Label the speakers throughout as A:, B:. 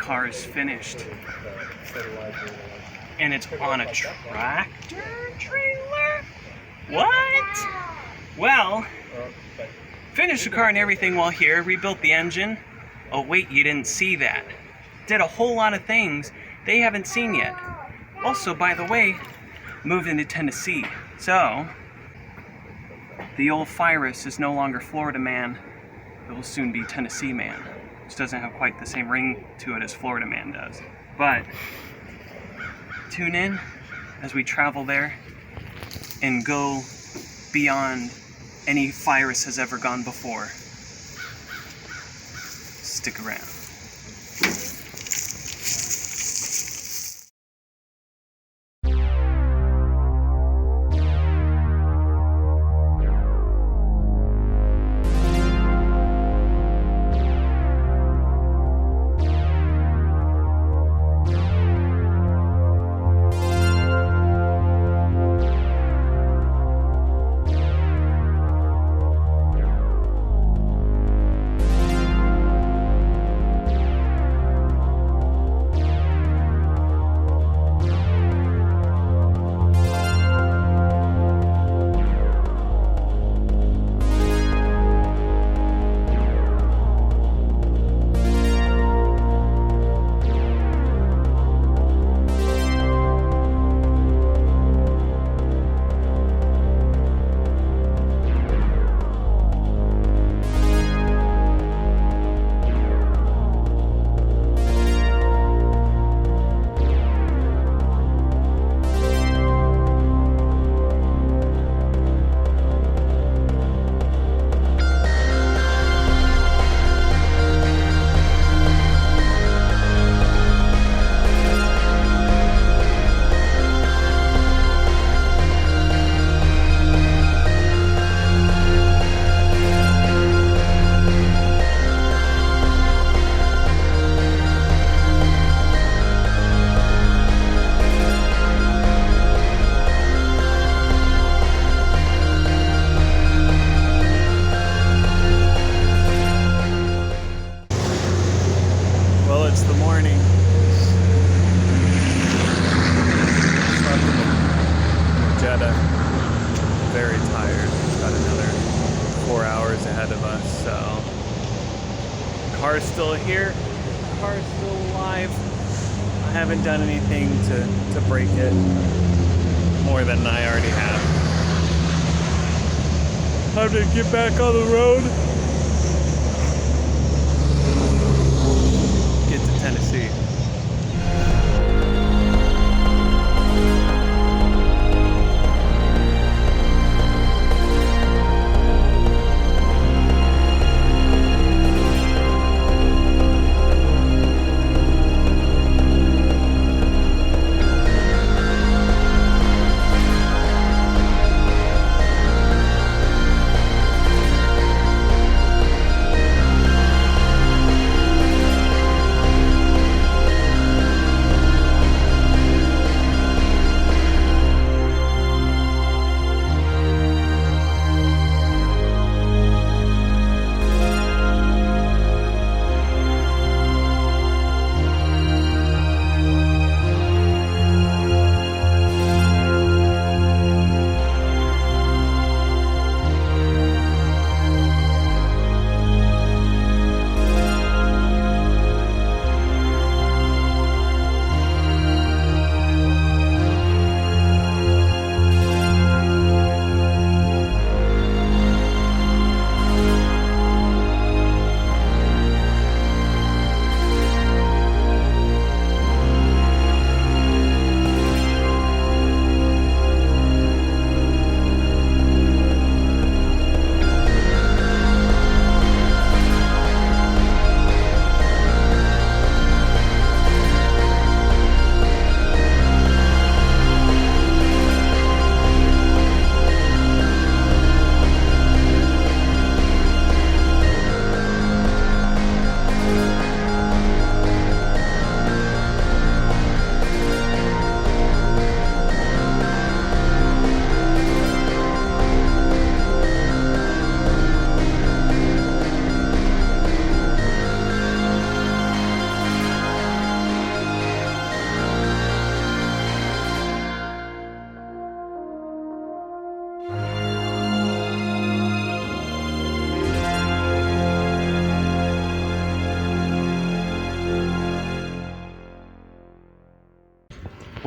A: car is finished. And it's on a tractor trailer? What? Well, finished the car and everything while here, rebuilt the engine. Oh wait, you didn't see that. Did a whole lot of things they haven't seen yet. Also, by the way, moved into Tennessee. So, the old Fyrus is no longer Florida man. It will soon be Tennessee man. Which doesn't have quite the same ring to it as Florida man does. But, tune in as we travel there and go beyond any Fyrus has ever gone before. Stick around. It's the morning. Slept in the Jetta. Very tired. Got another 4 hours ahead of us, so car's still here. Car's still alive. I haven't done anything to break it more than I already have. Time to get back on the road. Tennessee.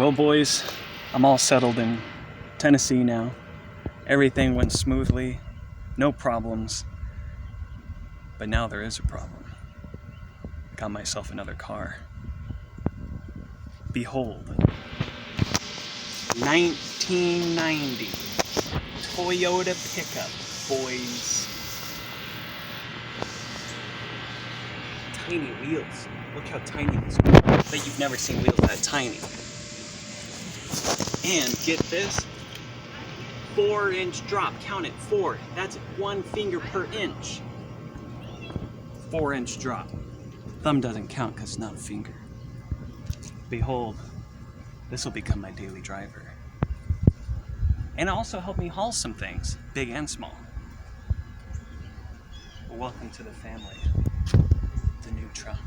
A: Well, boys, I'm all settled in Tennessee now. Everything went smoothly, no problems. But now there is a problem. Got myself another car. Behold, 1990 Toyota pickup, boys. Tiny wheels. Look how tiny these are. I bet you've never seen wheels that tiny. And get this, 4-inch drop. Count it, 4. That's 1 finger per inch. 4-inch drop. Thumb doesn't count because it's not a finger. Behold, this will become my daily driver. And also help me haul some things, big and small. Well, welcome to the family, the new truck.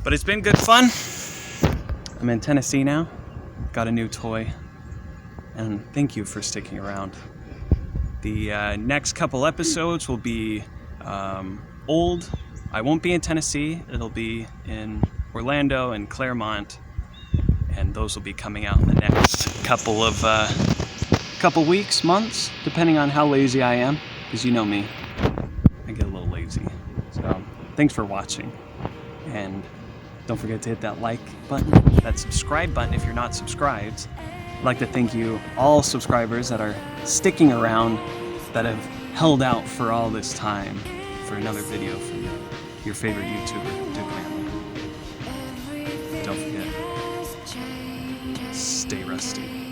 A: But it's been good fun. I'm in Tennessee now, got a new toy, and thank you for sticking around. The next couple episodes will be old. I won't be in Tennessee, it'll be in Orlando and Claremont, and those will be coming out in the next couple weeks, months, depending on how lazy I am, because you know me, I get a little lazy. So thanks for watching, and don't forget to hit that like button, that subscribe button if you're not subscribed. I'd like to thank you, all subscribers that are sticking around, that have held out for all this time for another video from your favorite YouTuber, Duke Manley. Don't forget, stay rusty.